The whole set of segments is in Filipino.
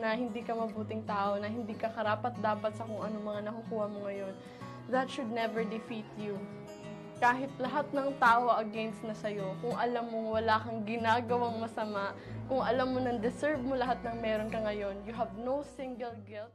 na hindi ka mabuting tao, na hindi ka karapat-dapat sa kung ano mga nakukuha mo ngayon, that should never defeat you. Kahit lahat ng tao against na sa'yo, kung alam mong wala kang ginagawang masama, kung alam mo nang deserve mo lahat ng meron ka ngayon, you have no single guilt.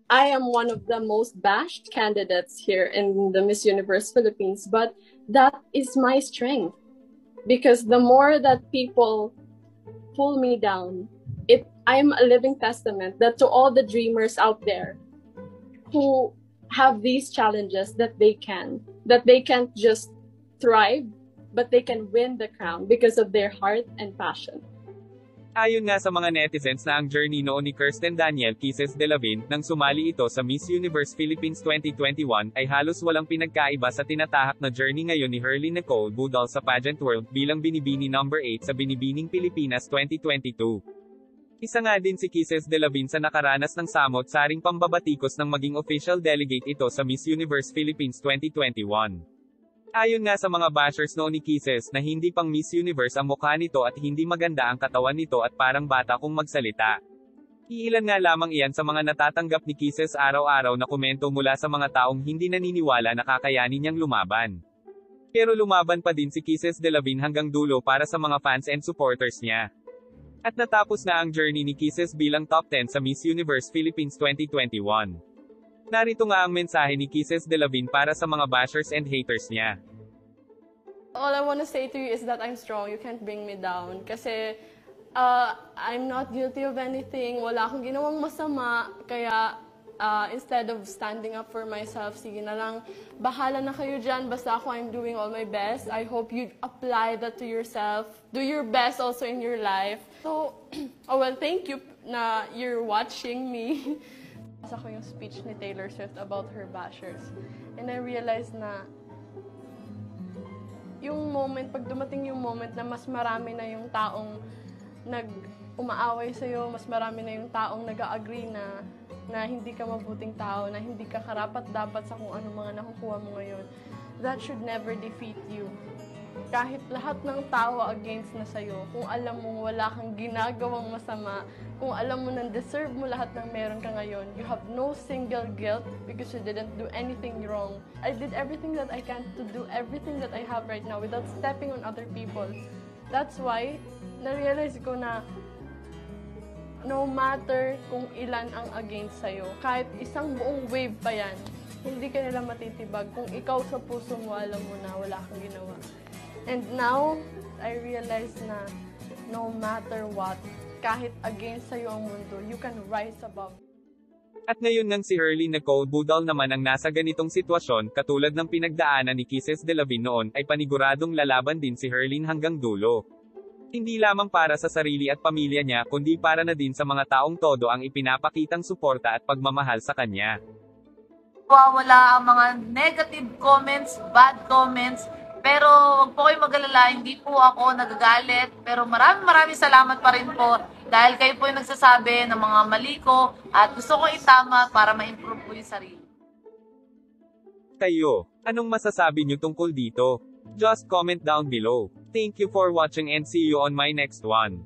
I am one of the most bashed candidates here in the Miss Universe Philippines, but that is my strength. Because the more that people pull me down, I'm a living testament that to all the dreamers out there who have these challenges that they can't just thrive, but they can win the crown because of their heart and passion. Ayon nga sa mga netizens na ang journey noon ni Kirsten Daniel Kisses de la Vin nang sumali ito sa Miss Universe Philippines 2021 ay halos walang pinagkaiba sa tinatahak na journey ngayon ni Herly Nicole Budol sa pageant world bilang binibini number 8 sa Binibining Pilipinas 2022. Isa nga din si Kisses de la Vin sa nakaranas ng samot-saring pambabatikos ng maging official delegate ito sa Miss Universe Philippines 2021. Ayon nga sa mga bashers noon ni Kisses na hindi pang Miss Universe ang mukha nito at hindi maganda ang katawan nito at parang bata kung magsalita. Iilan nga lamang iyan sa mga natatanggap ni Kisses araw-araw na komento mula sa mga taong hindi naniniwala na kakayanin niyang lumaban. Pero lumaban pa din si Kisses de la Vin hanggang dulo para sa mga fans and supporters niya. At natapos na ang journey ni Kisses bilang top 10 sa Miss Universe Philippines 2021. Narito nga ang mensahe ni Kisses de la Vin para sa mga bashers and haters niya. All I want to say to you is that I'm strong. You can't bring me down. Kasi I'm not guilty of anything. Wala akong ginawang masama. Kaya instead of standing up for myself, sige na lang, bahala na kayo dyan. Basta ako, I'm doing all my best. I hope you apply that to yourself. Do your best also in your life. So, well, thank you na you're watching me. Nasa ko yung speech ni Taylor Swift about her bashers. And I realized na yung moment, pag dumating yung moment na mas marami na yung taong umaaway sa'yo, mas marami na yung taong nag-agree na hindi ka mabuting tao, na hindi ka karapat-dapat sa kung ano mga nakukuha mo ngayon, that should never defeat you. Kahit lahat ng tao against na sa'yo, kung alam mong wala kang ginagawang masama, kung alam mo nang deserve mo lahat ng meron ka ngayon, you have no single guilt because you didn't do anything wrong. I did everything that I can to do everything that I have right now without stepping on other people. That's why, na-realize ko na no matter kung ilan ang against sa'yo, kahit isang buong wave pa yan, hindi ka nila matitibag kung ikaw sa puso mo alam mo na wala kang ginawa. And now, I realize na no matter what, kahit against sa'yo ang mundo, you can rise above. At ngayon nang si Herly Nicole Budol naman ang nasa ganitong sitwasyon, katulad ng pinagdaanan ni Kisses de la Vin noon, ay paniguradong lalaban din si Herly hanggang dulo. Hindi lamang para sa sarili at pamilya niya, kundi para na din sa mga taong todo ang ipinapakitang suporta at pagmamahal sa kanya. Wala ang mga negative comments, bad comments, pero huwag po kayo mag-alala, hindi po ako nagagalit, pero maraming salamat pa rin po dahil kayo po yung nagsasabi ng mga mali ko at gusto ko itama para ma-improve po yung sarili. Kayo, anong masasabi niyo tungkol dito? Just comment down below. Thank you for watching and see you on my next one.